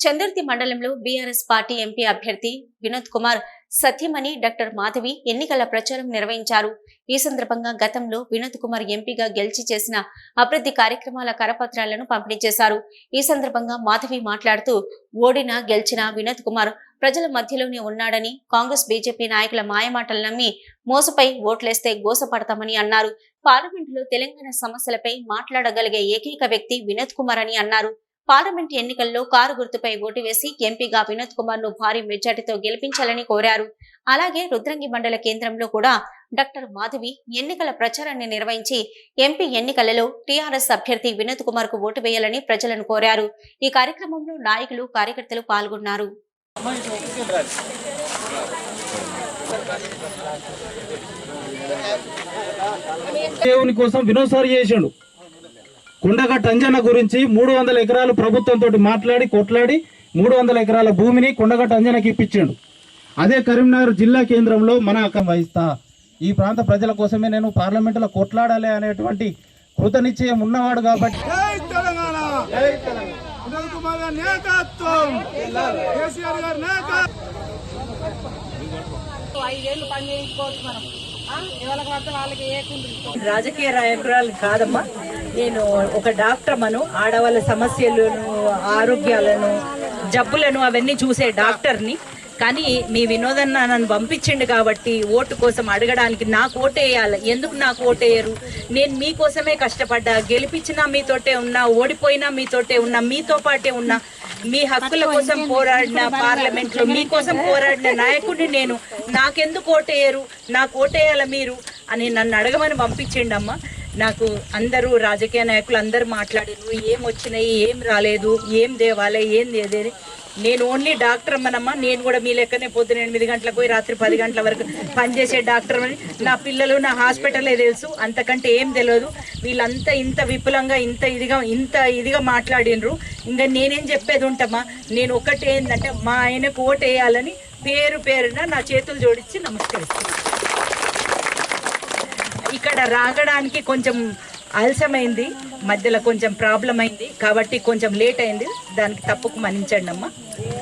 చందుర్తి మండలంలో BRS party MP అభ్యర్థి Vinod Kumar Satyamani doctor Madhavi ఎన్నికల ప్రచారం నిర్వహించారు. ఈ సందర్భంగా గతంలో వినోద్ కుమార్ ఎంపీగా గెలిచి చేసిన అభివృద్ధి కార్యక్రమాల కరపత్రాలను పంపిణీ చేశారు. ఈ సందర్భంగా మాధవి మాట్లాడుతూ, ఓడినా గెలిచినా వినోద్ కుమార్ ప్రజల మధ్యలోనే ఉన్నాడని, కాంగ్రెస్ బీజేపీ నాయకుల మాయమాటలు నమ్మి మోసపై ఓట్లేస్తే గోసపడతామని అన్నారు. పార్లమెంటులో తెలంగాణ సమస్యలపై మాట్లాడగలిగే ఏకైక వ్యక్తి వినోద్ కుమార్ అని అన్నారు. పార్లమెంట్ ఎన్నికల్లో కారు గుర్తుపై ఓటు వేసి ఎంపీగా వినోద్ కుమార్ ను భారీ మెజార్టీతో గెలిపించాలని కోరారు. అలాగే రుద్రంగి మండల కేంద్రంలో కూడా డాక్టర్ మాధవి ఎన్నికల ప్రచారాన్ని నిర్వహించి ఎంపీ ఎన్నికలలో టీఆర్ఎస్ అభ్యర్థి వినోద్ కుమార్ కు ఓటు వేయాలని ప్రజలను కోరారు. ఈ కార్యక్రమంలో నాయకులు, కార్యకర్తలు పాల్గొన్నారు. దేవుని కోసం వినోద్ సార్ చేశాడు. కొండగట్టు అంజన్న గురించి 300 ఎకరాలు ప్రభుత్వంతో మాట్లాడి కొట్లాడి 300 ఎకరాల భూమిని కొండగట్టు అంజనకి ఇప్పించాడు. అదే కరీంనగర్ జిల్లా కేంద్రంలో మన వహిస్తా ఈ ప్రాంత ప్రజల కోసమే నేను పార్లమెంటులో కొట్లాడాలి అనేటువంటి కృత నిశ్చయం ఉన్నవాడు కాబట్టి రాజకీయ నాయకురాలు కాదమ్మా, నేను ఒక డాక్టర్ అమ్మను. ఆడవాళ్ళ సమస్యలను, ఆరోగ్యాలను, జబ్బులను అవన్నీ చూసే డాక్టర్ని. కానీ మీ వినోదన్న నన్ను పంపించిండు కాబట్టి ఓటు కోసం అడగడానికి నాకు ఓటేయాలి. ఎందుకు నాకు ఓటేయరు? నేను మీకోసమే కష్టపడ్డా. గెలిపించినా మీతోటే ఉన్నా, ఓడిపోయినా మీతోటే ఉన్నా, మీతో పాటే ఉన్నా. మీ హక్కుల కోసం పోరాడిన, పార్లమెంట్లో మీకోసం పోరాడిన నాయకుడిని నేను. నాకెందుకు ఓటేయరు? నాకు ఓటేయాల మీరు అని నన్ను అడగమని పంపించిండమ్మా. నాకు అందరూ రాజకీయ నాయకులు అందరూ మాట్లాడారు, ఏం వచ్చినాయి, ఏం రాలేదు, ఏం దేవాలి, ఏం దేదేది. నేను ఓన్లీ డాక్టర్ అమ్మనమ్మా. నేను కూడా మీ లెక్కనే పొద్దున 8 గంటలకు పోయి రాత్రి 10 గంటల వరకు పనిచేసే డాక్టర్ అని. నా పిల్లలు, నా హాస్పిటలే తెలుసు, అంతకంటే ఏం తెలియదు. వీళ్ళంతా ఇంత విపులంగా ఇంత ఇదిగా మాట్లాడినరు. ఇంకా నేనేం చెప్పేది ఉంటామా. నేను ఒకటి ఏంటంటే మా ఆయనకు ఓటు వేయాలని పేరున నా చేతులు జోడించి నమస్కరిస్తున్నాను. ఇక్కడ రాగడానికి కొంచెం ఆలస్యమైంది, మధ్యలో కొంచెం ప్రాబ్లం అయింది కాబట్టి కొంచెం లేట్ అయింది. దానికి తప్పుకు మన్నించండి అమ్మా.